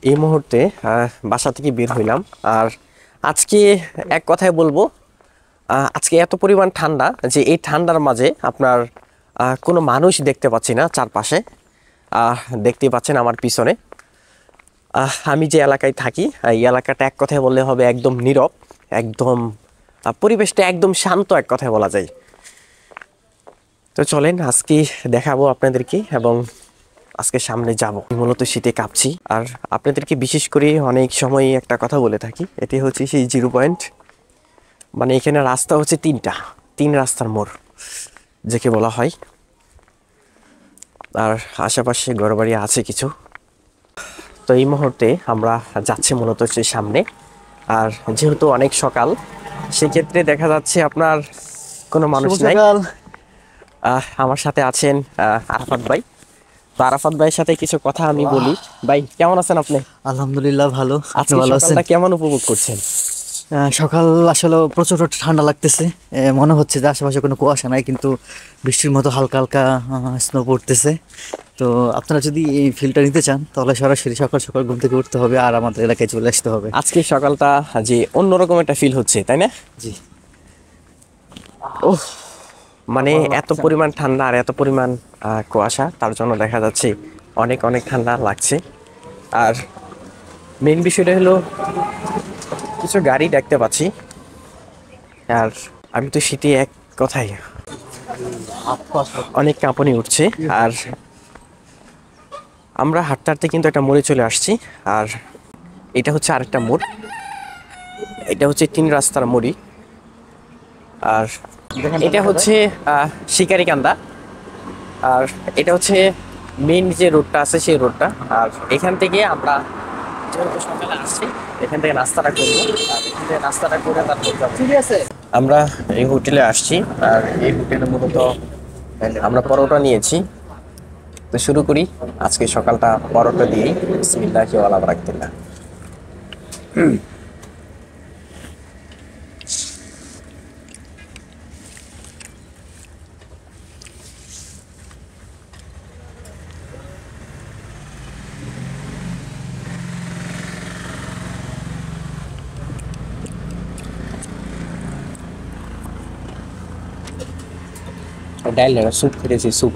এই মুহূর্তে বাসা থেকে বের হইলাম। আর আজকে এক কথায় বলবো, আজকে এত পরিমাণ ঠান্ডা যে এই ঠান্ডার মাঝে আপনার কোনো মানুষ দেখতে পাচ্ছি না চারপাশে। দেখতেই পাচ্ছেন আমার পিছনে। আমি যে এলাকায় থাকি এই এলাকাটা এক কথায় বললে হবে একদম নীরব, একদম পরিবেশটা একদম শান্ত, এক কথায় বলা যায়। তো চলেন আজকে দেখাবো আপনাদেরকে, এবং আজকে সামনে যাব। মূলত শীতে কাঁপছি। আর আপনাদেরকে বিশেষ করে অনেক সময় একটা কথা বলে থাকি, এটি হচ্ছে সেই 0 পয়েন্ট। মানে এখানে রাস্তা হচ্ছে তিন রাস্তার মোড় যাকে বলা হয়। আর আশেপাশে ঘরবাড়ি আছে কিছু। তো এই মুহূর্তে আমরা যাচ্ছি মূলত হচ্ছে সামনে। আর যেহেতু অনেক সকাল, সেক্ষেত্রে দেখা যাচ্ছে আপনার কোনো মানুষ নাই। আমার সাথে আছেন আরাফাত ভাই। তো আরাফাত ভাইয়ের সাথে কিছু কথা আমি বলি। ভাই কেমন আছেন আপনি? আলহামদুলিল্লাহ ভালো। আপনি আজকে ভালো আছেন? সকালটা কেমন উপভোগ করছেন? সকাল আসলে প্রচুর ঠান্ডা লাগতেছে। মনে হচ্ছে যে আশেপাশে কোনো কুয়াশা নাই, কিন্তু বৃষ্টির মতো হালকা হালকা স্নো পড়তেছে। তো আপনারা যদি এই ফিলটা নিতে চান তাহলে সরাসরি সকাল সকাল ঘুম থেকে উঠতে হবে আর আমাদের এলাকায় চলে আসতে হবে। আজকে সকালটা যে অন্যরকম একটা ফিল হচ্ছে, তাই না? জি। ওহ, মানে এত পরিমাণ ঠান্ডা আর এত পরিমাণ কুয়াশা, তার জন্য দেখা যাচ্ছে অনেক অনেক ঠান্ডা লাগছে। আর মেন বিষয়টা হলো কিছু গাড়ি দেখতে পাচ্ছি। আর আমি তো শীতে এক কথায় অনেক কাঁপুনি উঠছে। আর আমরা হাঁটতে হাঁটতে কিন্তু একটা মোড়ে চলে আসছি। আর এটা হচ্ছে আরেকটা মোড়, এটা হচ্ছে 3 রাস্তার মোড়ই। আর এটা হচ্ছে শিকারিকান্দা। আর এটা হচ্ছে মেন যে রোডটা আছে সেই রোডটা। আর এখান থেকে আমরা যেহেতু সকালে আসছি, এখান থেকে নাস্তাটা করবো। আর এখান থেকে নাস্তাটা করে তারপর যাবো। ঠিক আছে, আমরা এই হোটেলে আসছি। আর এই হোটেলে মূলত আমরা পরোটা নিয়েছি। তো শুরু করি আজকে সকালটা পরোটা দিয়েই। বিসমিল্লাহি ওয়া আলা বারাকাতিল্লাহ। ডাইল না, স্যুপ খেতেছি, স্যুপ।